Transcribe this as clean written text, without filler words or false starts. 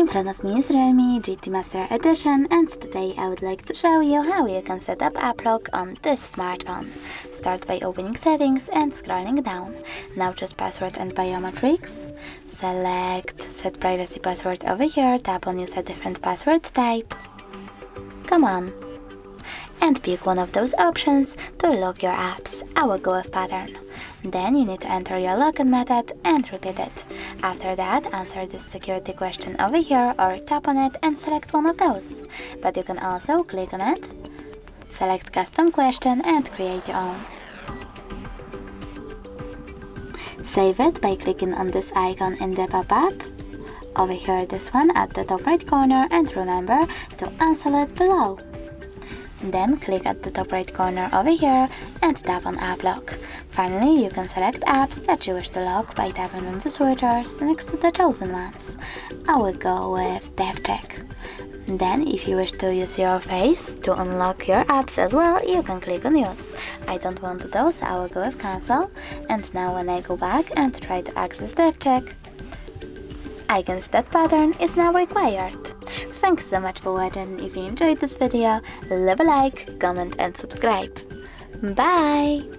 In front of me is REALME GT Master Edition, and today I would like to show you how you can set up app lock on this smartphone. Start by opening settings and scrolling down. Now choose password and biometrics. Select set privacy password over here, tap on use a different password type. Come on. And pick one of those options to lock your apps. I will go with pattern. Then you need to enter your login method and repeat it. After that, answer this security question over here or tap on it and select one of those. But you can also click on it, select custom question and create your own. Save it by clicking on this icon in the pop-up. Over here, this one at the top right corner, and remember to uninstall it below. Then click at the top right corner over here and tap on App Lock. Finally, you can select apps that you wish to lock by tapping on the switchers next to the chosen ones. I will go with DevCheck. Then, if you wish to use your face to unlock your apps as well, you can click on Use. I don't want those, I will go with Cancel. And now when I go back and try to access DevCheck, I can see that pattern is now required. Thanks so much for watching. If you enjoyed this video, leave a like, comment and subscribe. Bye!